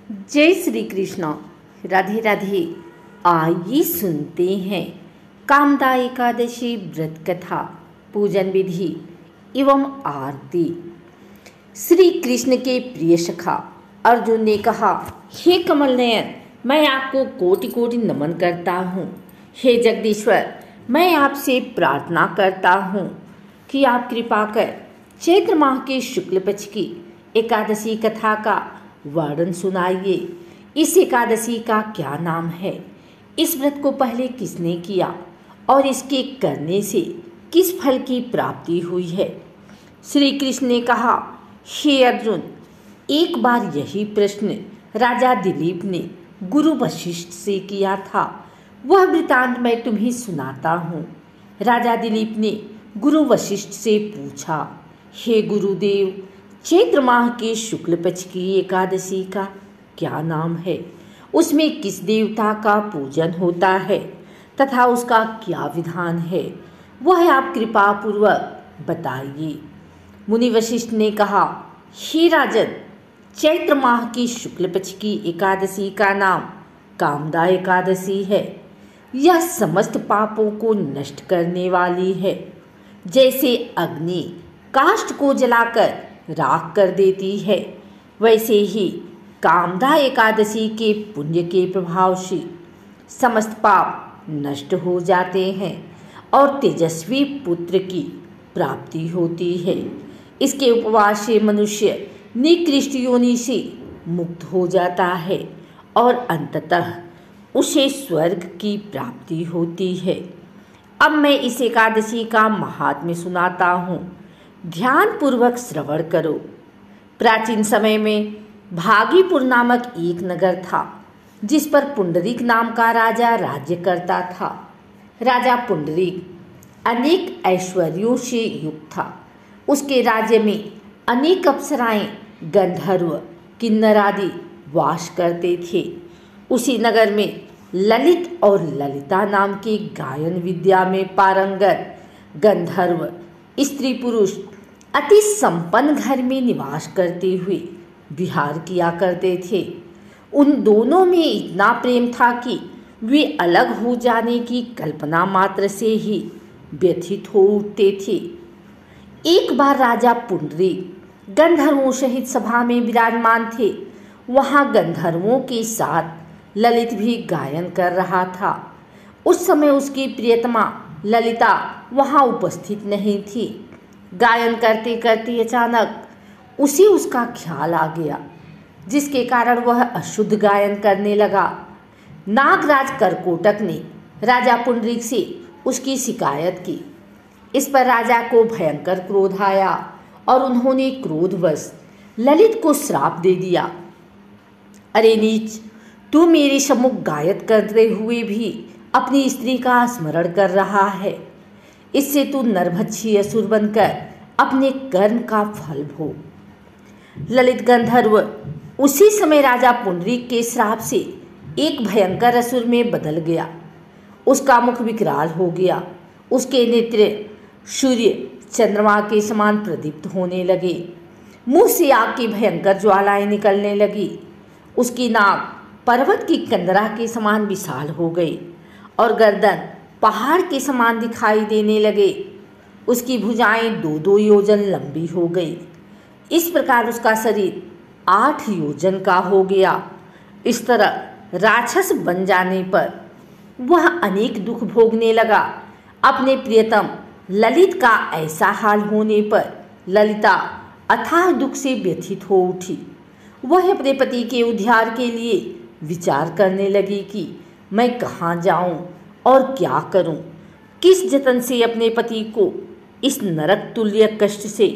जय श्री कृष्ण। राधे राधे। आइए सुनते हैं कामदा एकादशी व्रत कथा, पूजन विधि एवं आरती। श्री कृष्ण के प्रिय सखा अर्जुन ने कहा, हे कमल नयन, मैं आपको कोटि कोटि नमन करता हूँ। हे जगदीश्वर, मैं आपसे प्रार्थना करता हूँ कि आप कृपा कर चैत्र माह के शुक्ल पक्ष की एकादशी कथा का वर्णन सुनाइए। इस एकादशी का क्या नाम है, इस व्रत को पहले किसने किया और इसके करने से किस फल की प्राप्ति हुई है। श्री कृष्ण ने कहा, हे अर्जुन, एक बार यही प्रश्न राजा दिलीप ने गुरु वशिष्ठ से किया था। वह वृतांत मैं तुम्हें सुनाता हूँ। राजा दिलीप ने गुरु वशिष्ठ से पूछा, हे गुरुदेव, चैत्र माह के शुक्ल पक्ष की एकादशी का क्या नाम है, उसमें किस देवता का पूजन होता है तथा उसका क्या विधान है, वह आप कृपा पूर्वक बताइए। मुनि वशिष्ठ ने कहा, हे राजन, चैत्र माह की शुक्ल पक्ष की एकादशी का नाम कामदा एकादशी है। यह समस्त पापों को नष्ट करने वाली है। जैसे अग्नि काष्ठ को जलाकर राख कर देती है, वैसे ही कामदा एकादशी के पुण्य के प्रभाव से समस्त पाप नष्ट हो जाते हैं और तेजस्वी पुत्र की प्राप्ति होती है। इसके उपवास से मनुष्य निकृष्ट योनि से मुक्त हो जाता है और अंततः उसे स्वर्ग की प्राप्ति होती है। अब मैं इस एकादशी का महात्म्य सुनाता हूँ, ध्यान पूर्वक श्रवण करो। प्राचीन समय में भागीपुर नामक एक नगर था, जिस पर पुंडरीक नाम का राजा राज्य करता था। राजा पुंडरीक अनेक ऐश्वर्यों से युक्त था। उसके राज्य में अनेक अप्सराएं, गंधर्व, किन्नर आदि वास करते थे। उसी नगर में ललित और ललिता नाम के गायन विद्या में पारंगत गंधर्व स्त्री पुरुष अति संपन्न घर में निवास करते हुए विहार किया करते थे। उन दोनों में इतना प्रेम था कि वे अलग हो जाने की कल्पना मात्र से ही व्यथित हो उठते थे। एक बार राजा पुंडरीक गंधर्वों सहित सभा में विराजमान थे। वहां गंधर्वों के साथ ललित भी गायन कर रहा था। उस समय उसकी प्रियतमा ललिता वहां उपस्थित नहीं थी। गायन करते करते अचानक उसे उसका ख्याल आ गया, जिसके कारण वह अशुद्ध गायन करने लगा। नागराज करकोटक ने राजा पुंडरीक से उसकी शिकायत की। इस पर राजा को भयंकर क्रोध आया और उन्होंने क्रोधवश ललित को श्राप दे दिया। अरे नीच, तू मेरे सम्मुख गायन करते हुए भी अपनी स्त्री का स्मरण कर रहा है। इससे तू नरभक्षी असुर बनकर अपने कर्म का फल भोग। ललित गंधर्व उसी समय राजा पुंडरीक के श्राप से एक भयंकर असुर में बदल गया। उसका मुख विकराल हो गया। उसके नेत्र सूर्य चंद्रमा के समान प्रदीप्त होने लगे। मुंह से आग की भयंकर ज्वालाएं निकलने लगी। उसकी नाक पर्वत की कंदरा के समान विशाल हो गई और गर्दन पहाड़ के समान दिखाई देने लगे। उसकी भुजाएं 2-2 योजन लंबी हो गई। इस प्रकार उसका शरीर 8 योजन का हो गया। इस तरह राक्षस बन जाने पर वह अनेक दुख भोगने लगा। अपने प्रियतम ललित का ऐसा हाल होने पर ललिता अथाह दुख से व्यथित हो उठी। वह अपने पति के उद्धार के लिए विचार करने लगी कि मैं कहाँ जाऊं और क्या करूं, किस जतन से अपने पति को इस नरक तुल्य कष्ट से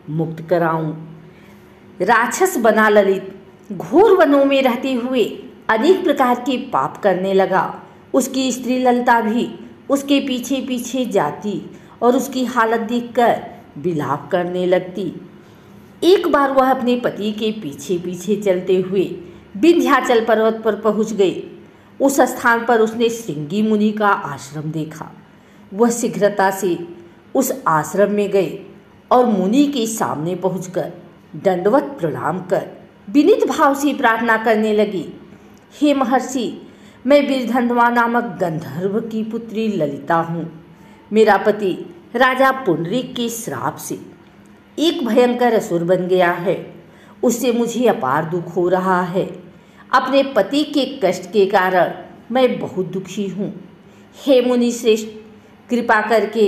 मुक्त कराऊं। राक्षस बना ललित घोर वनों में रहते हुए अनेक प्रकार के पाप करने लगा। उसकी स्त्री ललिता भी उसके पीछे पीछे जाती और उसकी हालत देखकर विलाप करने लगती। एक बार वह अपने पति के पीछे पीछे चलते हुए विंध्याचल पर्वत पर पहुंच गई। उस स्थान पर उसने श्रृंगी मुनि का आश्रम देखा। वह शीघ्रता से उस आश्रम में गए और मुनि के सामने पहुंचकर दंडवत प्रणाम कर विनीत भाव से प्रार्थना करने लगी, हे महर्षि, मैं वीरधन्वा नामक गंधर्व की पुत्री ललिता हूँ। मेरा पति राजा पुंडरीक के श्राप से एक भयंकर असुर बन गया है। उससे मुझे अपार दुख हो रहा है। अपने पति के कष्ट के कारण मैं बहुत दुखी हूँ। हे मुनि श्रेष्ठ, कृपा करके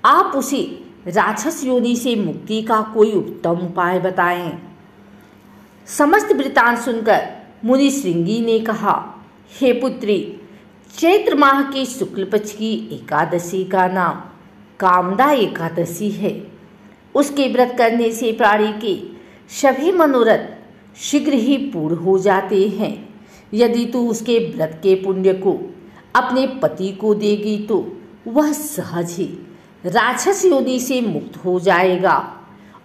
आप उसे राक्षस योनि से मुक्ति का कोई उत्तम उपाय बताएं। समस्त वृतांत सुनकर मुनि श्रृंगी ने कहा, हे पुत्री, चैत्र माह के शुक्ल पक्ष की एकादशी का नाम कामदा एकादशी है। उसके व्रत करने से प्राणी के सभी मनोरथ शीघ्र ही पूर्ण हो जाते हैं। यदि तू उसके व्रत के पुण्य को अपने पति को देगी तो वह सहज ही राक्षस योनि से मुक्त हो जाएगा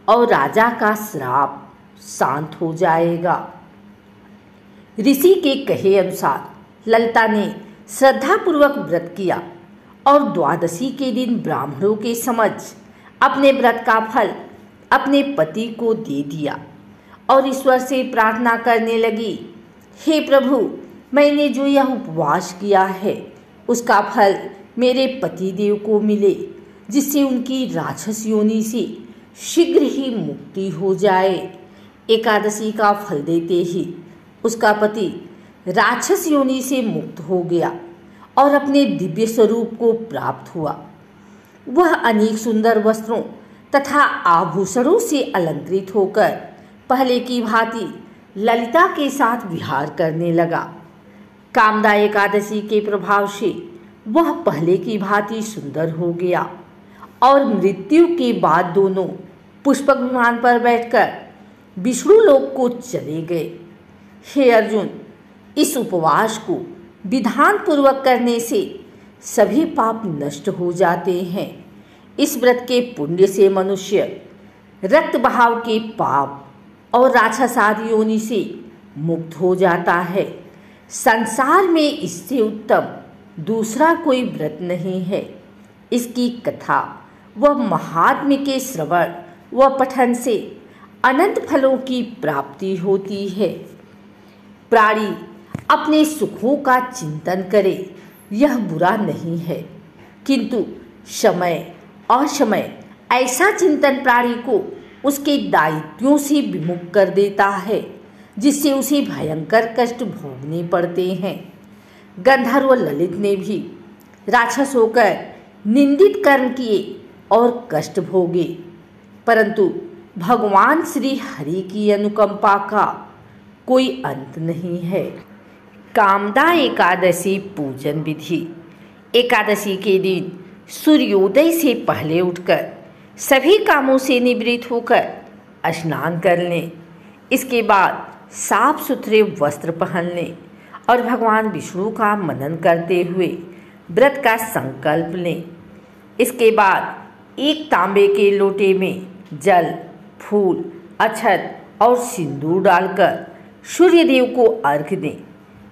और राजा का श्राप शांत हो जाएगा। ऋषि के कहे अनुसार ललिता ने श्रद्धापूर्वक व्रत किया और द्वादशी के दिन ब्राह्मणों के समक्ष अपने व्रत का फल अपने पति को दे दिया और ईश्वर से प्रार्थना करने लगी, हे प्रभु, मैंने जो यह उपवास किया है उसका फल मेरे पतिदेव को मिले, जिससे उनकी राक्षस योनि से शीघ्र ही मुक्ति हो जाए। एकादशी का फल देते ही उसका पति राक्षस योनि से मुक्त हो गया और अपने दिव्य स्वरूप को प्राप्त हुआ। वह अनेक सुंदर वस्त्रों तथा आभूषणों से अलंकृत होकर पहले की भांति ललिता के साथ विहार करने लगा। कामदा एकादशी के प्रभाव से वह पहले की भांति सुंदर हो गया और मृत्यु के बाद दोनों पुष्पक विमान पर बैठकर विष्णु लोक को चले गए। हे अर्जुन, इस उपवास को विधान पूर्वक करने से सभी पाप नष्ट हो जाते हैं। इस व्रत के पुण्य से मनुष्य रक्त बहाव के पाप और राक्षस आदि योनि से मुक्त हो जाता है। संसार में इससे उत्तम दूसरा कोई व्रत नहीं है। इसकी कथा व महात्म्य के श्रवण व पठन से अनंत फलों की प्राप्ति होती है। प्राणी अपने सुखों का चिंतन करे, यह बुरा नहीं है, किंतु समय असमय ऐसा चिंतन प्राणी को उसके दायित्वों से विमुख कर देता है, जिससे उसे भयंकर कष्ट भोगने पड़ते हैं। गंधर्व ललित ने भी राक्षस होकर निंदित कर्म किए और कष्ट भोगे, परंतु भगवान श्री हरि की अनुकंपा का कोई अंत नहीं है। कामदा एकादशी पूजन विधि। एकादशी के दिन सूर्योदय से पहले उठकर सभी कामों से निवृत्त होकर स्नान कर लें। इसके बाद साफ सुथरे वस्त्र पहन लें और भगवान विष्णु का मनन करते हुए व्रत का संकल्प लें। इसके बाद एक तांबे के लोटे में जल, फूल, अक्षत और सिंदूर डालकर सूर्यदेव को अर्घ्य दें।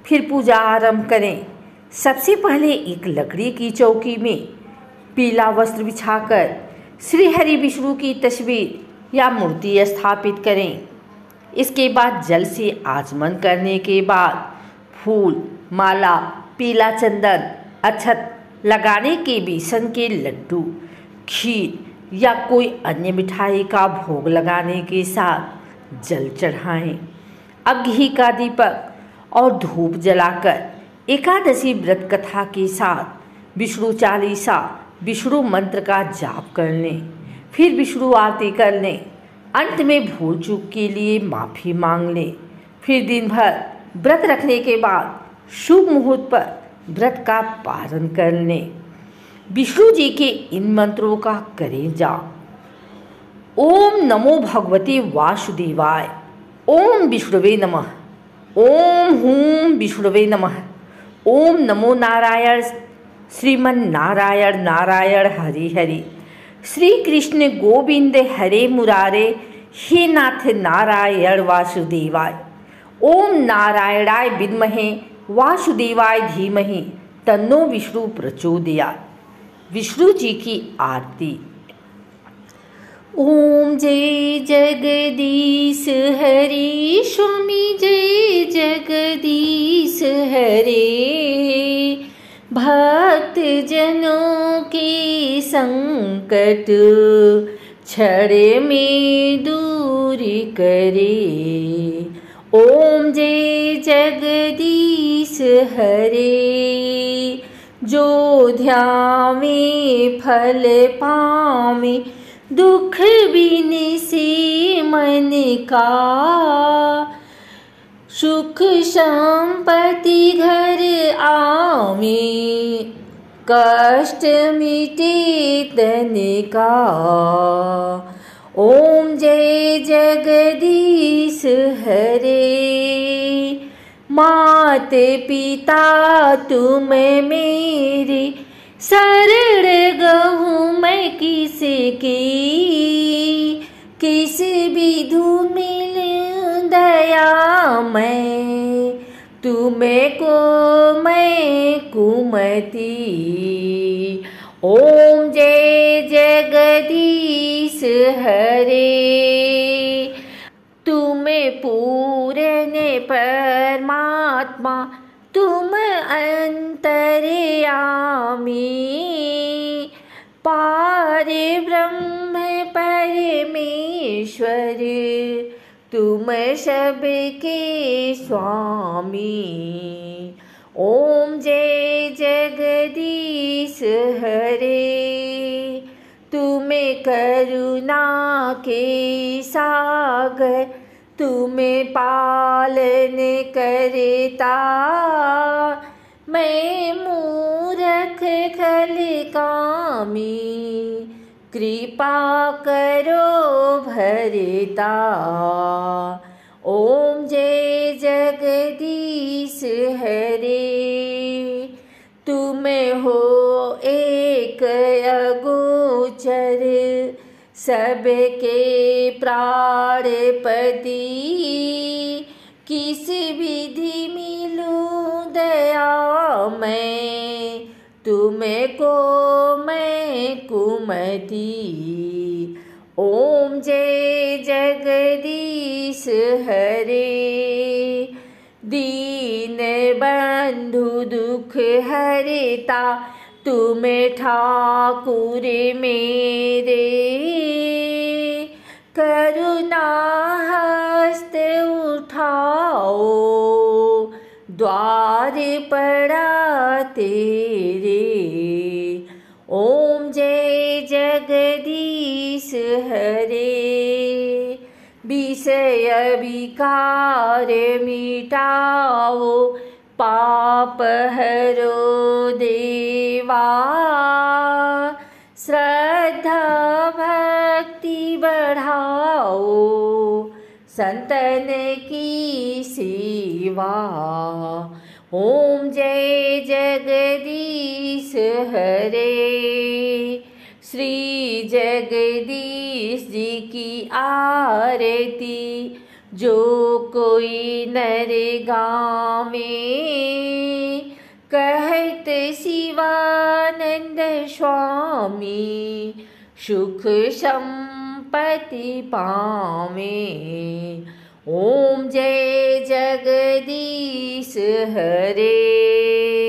फिर पूजा आरंभ करें। सबसे पहले एक लकड़ी की चौकी में पीला वस्त्र बिछाकर श्री हरि विष्णु की तस्वीर या मूर्ति स्थापित करें। इसके बाद जल से आचमन करने के बाद फूल, माला, पीला चंदन, अक्षत लगाने के बेसन के लड्डू, खीर या कोई अन्य मिठाई का भोग लगाने के साथ जल चढ़ाएं। अब घी का दीपक और धूप जलाकर एकादशी व्रत कथा के साथ विष्णु चालीसा, विष्णु मंत्र का जाप कर लें। फिर विष्णु आरती कर लें। अंत में भूल चूक के लिए माफ़ी मांग लें। फिर दिन भर व्रत रखने के बाद शुभ मुहूर्त पर व्रत का पारण कर लें। विष्णु जी के इन मंत्रों का करें जाप। ओम नमो भगवते वासुदेवाय, ओम विष्णुवे नमः, ओम हूं विष्णुवे नमः, ओम नमो नारायण श्रीमन नारायण नारायण हरि हरि, श्री कृष्ण गोविंद हरे मुरारे, हे नाथ नारायण वासुदेवाय, ओम नारायणाय विद्महे वासुदेवाय धीमहि तन्नो विष्णु प्रचोदयात्। विष्णु जी की आरती। ओम जय जगदीश हरे, स्वामी जय जगदीश हरे। भक्त जनों के संकट क्षण में दूर करे। ओम जय जगदीश हरे। जो ध्यावे फल पावे, दुख बिन से मन का। सुख संपत्ति घर आवे, कष्ट मिटे तन का। ओम जय जगदीश हरे। मात पिता तुम मेरे, शरण गहूँ मैं किसकी। किस विधु मिल दया मैं, तुम्हें को मैं कुमति। ओम जय जगदीश हरे। तुम्हें पूर्ण परमात्मा, तुम अंतर्यामी। पार ब्रह्म परमेश्वर, तुम सबके स्वामी। ओम जय जगदीश हरे। तुम्हें करुणा के सागर, तुम्हें पालन करता। मैं मूर्ख खल कामी, कृपा करो भरता। ओम जय जगदीश हरे। तुम हो एक अगोचर, सबके प्राणपति। किस विधि मिलूं दया मैं, तुम्हें को मैं कुमति। ओम जय जगदीश हरे। दीन बंधु दुख हरता, तुम ठाकुर मेरे। करुणा हस्त उठाओ, द्वार पड़ा तेरे। ओम जय जगदीश हरे। विषय विकार मिटाओ, पाप हरो देवा। श्रद्धा भक्ति बढ़ाओ, संतन की सेवा। ओम जय जगदीश हरे। श्री जगदीश जी की आरती, जो कोई नर गावे। कहत शिवानंद स्वामी, सुख संपत्ति पावे। ओम जय जगदीश हरे।